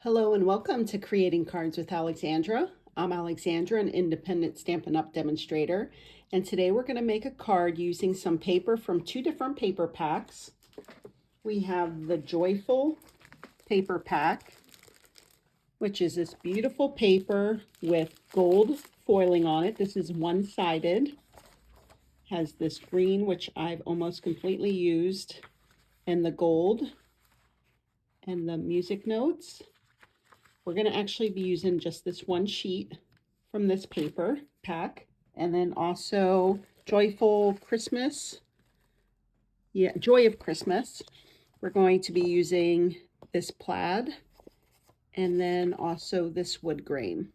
Hello and welcome to Creating Cards with Alexandra. I'm Alexandra, an independent Stampin' Up! Demonstrator, and today we're going to make a card using some paper from two different paper packs. We have the Joyful paper pack, which is this beautiful paper with gold foiling on it. This is one-sided, has this green, which I've almost completely used, and the gold and the music notes. We're going to actually be using just this one sheet from this paper pack. And then also Joyful Christmas. Yeah, Joy of Christmas. We're going to be using this plaid and then also this wood grain.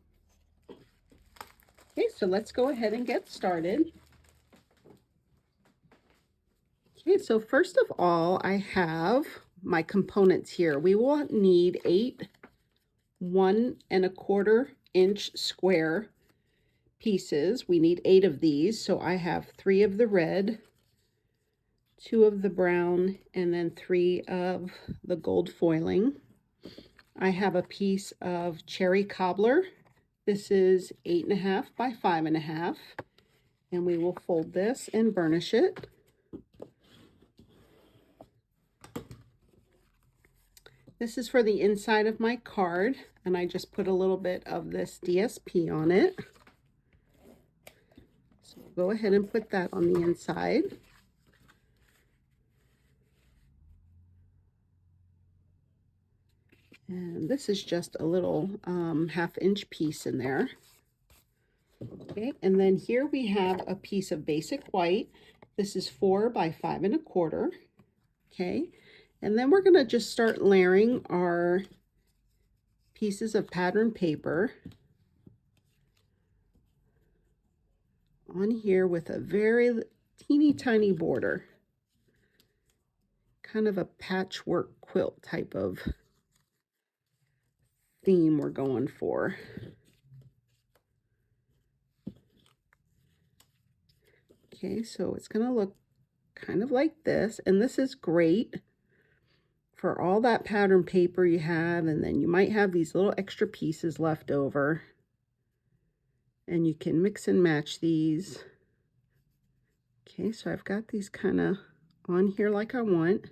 Okay, so let's go ahead and get started. Okay, so first of all, I have my components here. We will need 8 1¼ inch square pieces. We need 8 of these, so I have 3 of the red, 2 of the brown, and then 3 of the gold foiling. I have a piece of cherry cobbler. This is 8½ by 5½, and we will fold this and burnish it. This is for the inside of my card, and I just put a little bit of this DSP on it. So go ahead and put that on the inside. And this is just a little ½ inch piece in there. Okay, and then here we have a piece of basic white. This is 4 by 5¼ Okay, and then we're going to just start layering our pieces of pattern paper on here with a very teeny tiny border, kind of a patchwork quilt type of theme we're going for. Okay, so it's going to look kind of like this, and this is great for all that pattern paper you have, and then you might have these little extra pieces left over, and you can mix and match these. Okay, so I've got these kind of on here like I want.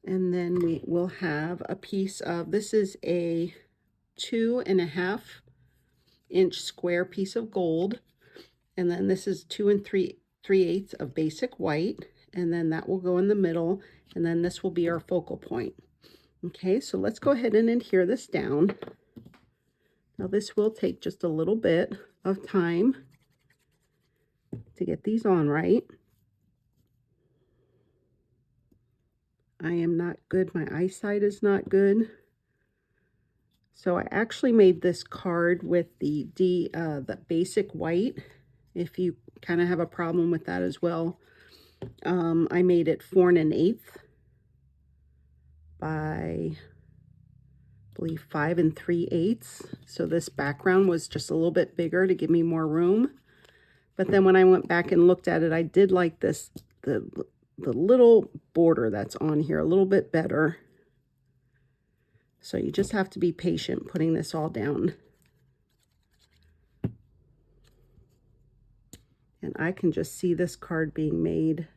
And then we will have a piece of, this is a 2½ inch square piece of gold, and then this is 2 3/8 of basic white, and then that will go in the middle, and then this will be our focal point. Okay, so let's go ahead and adhere this down. Now this will take just a little bit of time to get these on right. I am not good, my eyesight is not good. So I actually made this card with the basic white. If you kind of have a problem with that as well, I made it 4 1/8 by, I believe, 5 3/8. So this background was just a little bit bigger to give me more room. But then when I went back and looked at it, I did like this, the little border that's on here a little bit better. So you just have to be patient putting this all down. And I can just see this card being made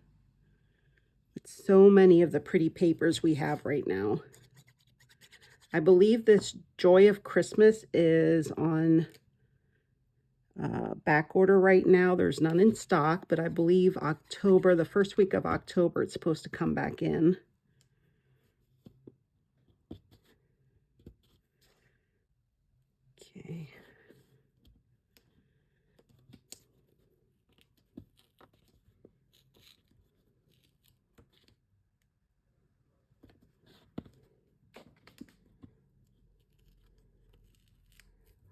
with so many of the pretty papers we have right now. I believe this Joy of Christmas is on back order right now. There's none in stock, but I believe October, the first week of October, it's supposed to come back in. Okay.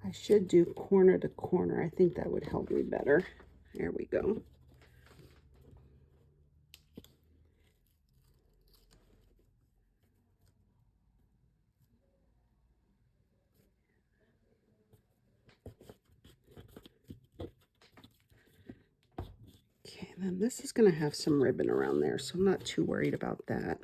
I should do corner to corner. I think that would help me better. There we go. Okay, then this is going to have some ribbon around there, so I'm not too worried about that.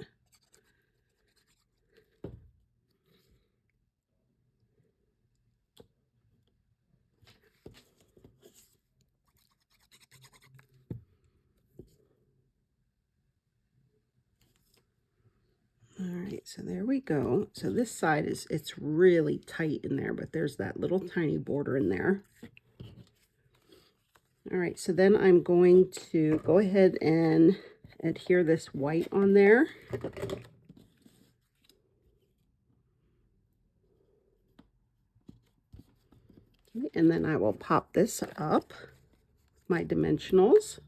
right, so there we go. So this side it's really tight in there, but there's that little tiny border in there. All right, so then I'm going to go ahead and adhere this white on there. Okay, and then I will pop this up, my dimensionals.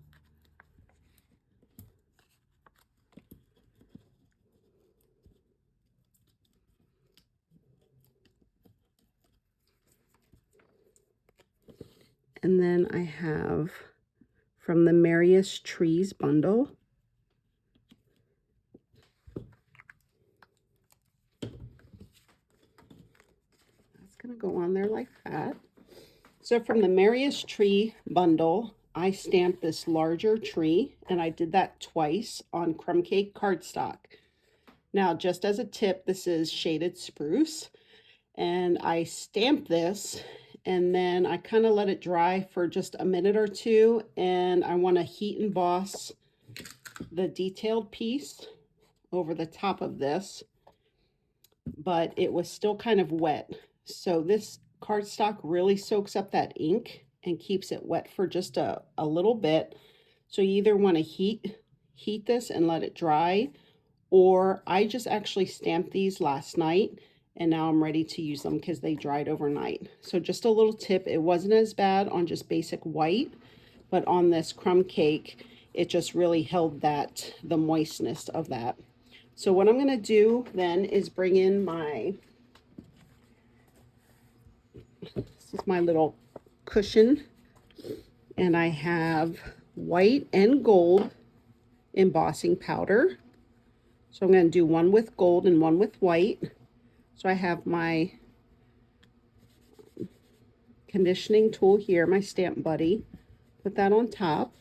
And then I have from the Merriest Trees bundle. That's going to go on there like that. So from the Merriest Tree bundle, I stamped this larger tree, and I did that twice on crumb cake cardstock. Now, just as a tip, this is shaded spruce, and I stamped this, and then I kind of let it dry for just a minute or two, and I want to heat emboss the detailed piece over the top of this, but it was still kind of wet. So this cardstock really soaks up that ink and keeps it wet for just a little bit. So you either want to heat this and let it dry, or I just actually stamped these last night and now I'm ready to use them because they dried overnight. So just a little tip, it wasn't as bad on just basic white, but on this crumb cake, it just really held the moistness of that. So what I'm going to do then is bring in this is my little cushion, and I have white and gold embossing powder. So I'm going to do one with gold and one with white. So I have my conditioning tool here, my Stamp Buddy. Put that on top.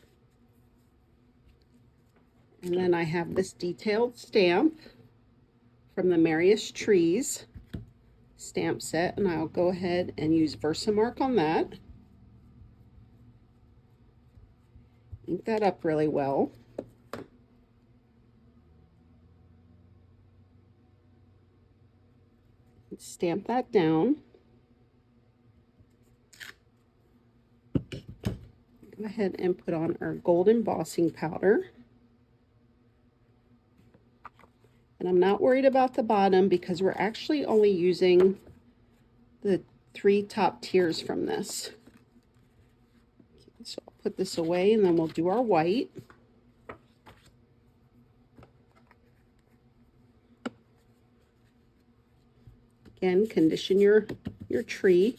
And then I have this detailed stamp from the Merriest Trees stamp set, and I'll go ahead and use Versamark on that. Ink that up really well. Stamp that down. Go ahead and put on our gold embossing powder. And I'm not worried about the bottom because we're actually only using the 3 top tiers from this. Okay, so I'll put this away and then we'll do our white. Again, condition your tree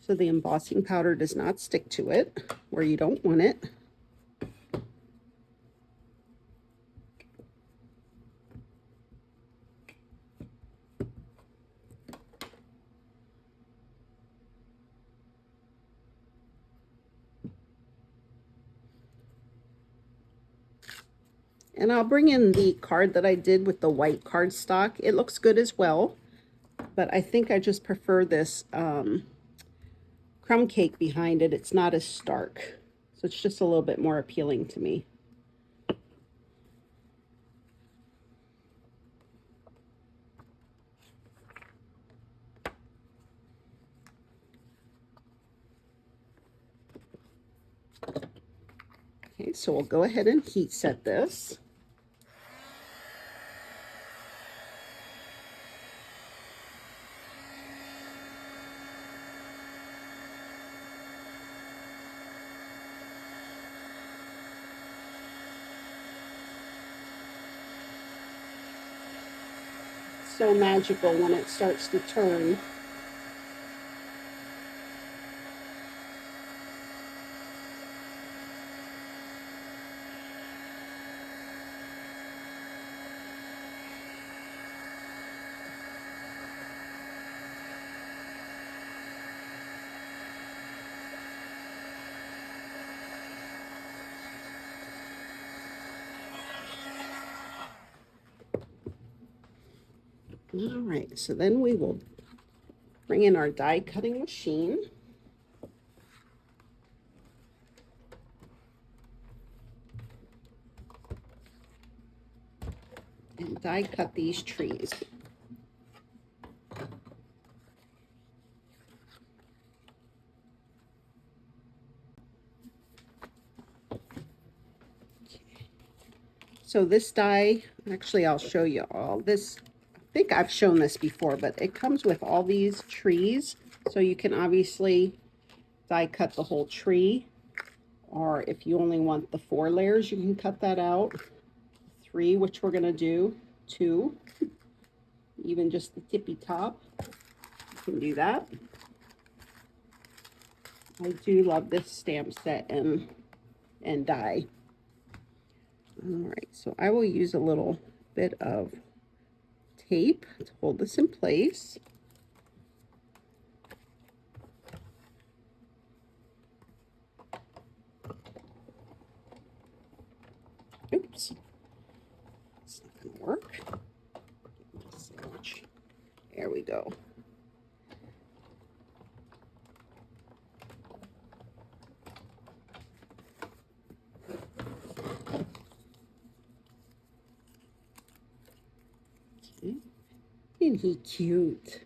so the embossing powder does not stick to it where you don't want it. And I'll bring in the card that I did with the white cardstock. It looks good as well, but I think I just prefer this crumb cake behind it. It's not as stark, so it's just a little bit more appealing to me. Okay, so we'll go ahead and heat set this. So magical when it starts to turn. All right, so then we will bring in our die cutting machine. and die cut these trees. So this die, actually I'll show you all this. I think I've shown this before, but it comes with all these trees. So you can obviously die cut the whole tree, or if you only want the 4 layers, you can cut that out. 3, which we're gonna do, 2, even just the tippy top, you can do that. I do love this stamp set and die. All right, so I will use a little bit of tape to hold this in place. Oops, it's not gonna work. There we go. Okay. Isn't he cute?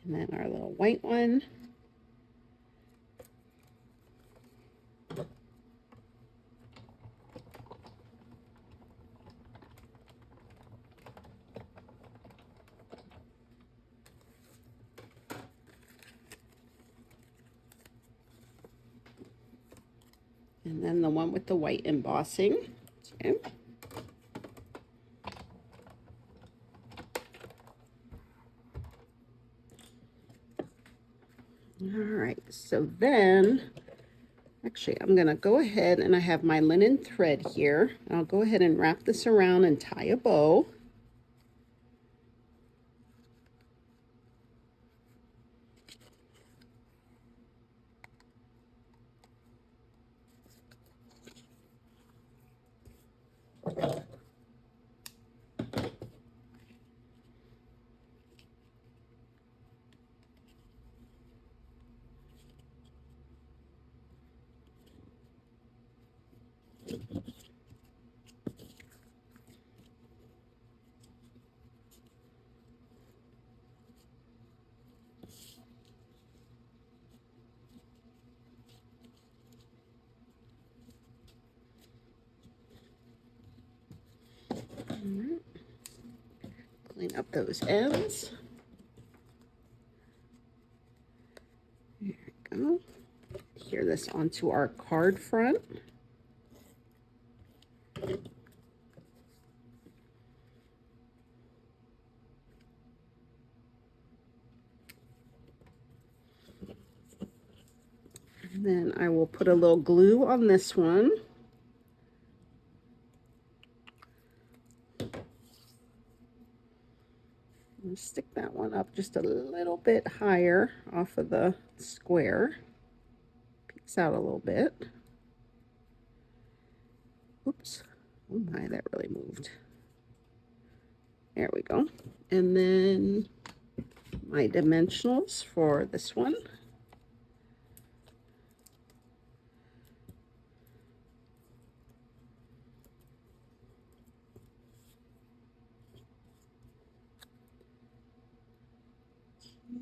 And then our little white one. And then the one with the white embossing. Okay. All right, so then, actually, I'm gonna go ahead and I have my linen thread here. I'll go ahead and wrap this around and tie a bow. Clean up those ends. There we go. Adhere this onto our card front. And then I will put a little glue on this one. And stick that one up just a little bit higher off of the square. Peeks out a little bit. Oops. Oh my, that really moved. There we go. And then my dimensionals for this one.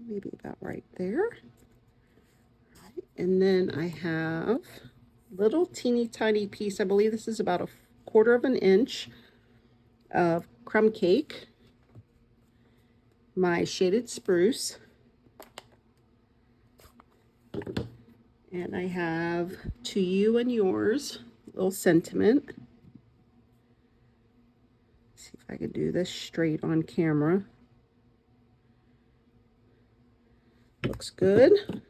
Maybe about right there. Right. And then I have little teeny tiny piece, I believe this is about 1/4 of an inch of crumb cake, my shaded spruce, and I have to you and yours, little sentiment. Let's see if I can do this straight on camera. Looks good.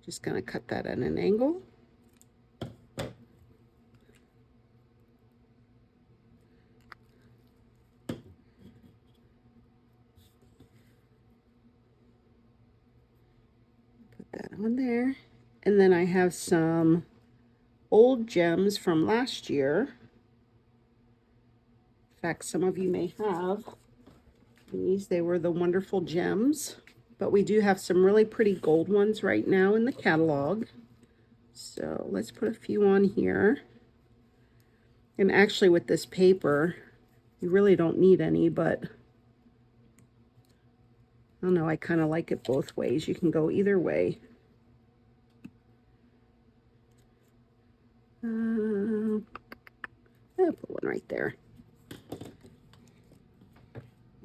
Just gonna cut that at an angle. Put that on there. And then I have some old gems from last year. In fact, some of you may have these. They were the wonderful gems, but we do have some really pretty gold ones right now in the catalog. So let's put a few on here. And actually with this paper, you really don't need any, but I don't know, I kind of like it both ways. You can go either way. I'll put one right there.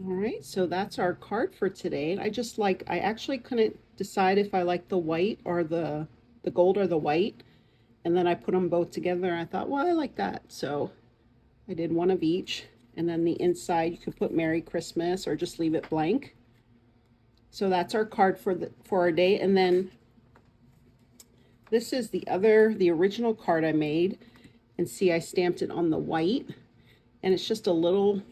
All right, so that's our card for today. I actually couldn't decide if I like the white or the gold or the white. And then I put them both together and I thought, well, I like that. So I did one of each. And then the inside, you could put Merry Christmas or just leave it blank. So that's our card for our day. And then this is the original card I made. And see, I stamped it on the white. And it's just a little,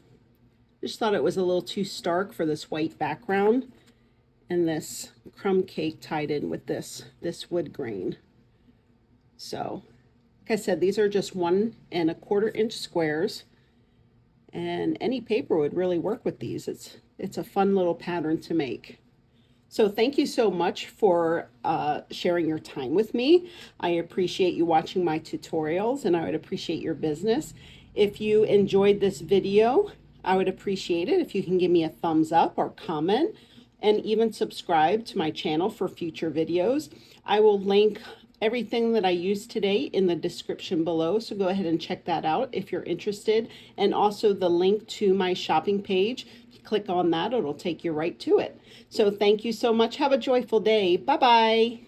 just thought it was a little too stark for this white background. And this crumb cake tied in with this wood grain. So, like I said, these are just 1 1/4 inch squares. And any paper would really work with these. It's a fun little pattern to make. So thank you so much for sharing your time with me. I appreciate you watching my tutorials, and I would appreciate your business. If you enjoyed this video, I would appreciate it if you can give me a thumbs up or comment, and even subscribe to my channel for future videos. I will link everything that I used today in the description below, so go ahead and check that out if you're interested. And also the link to my shopping page, click on that, it'll take you right to it. So thank you so much. Have a joyful day. Bye-bye.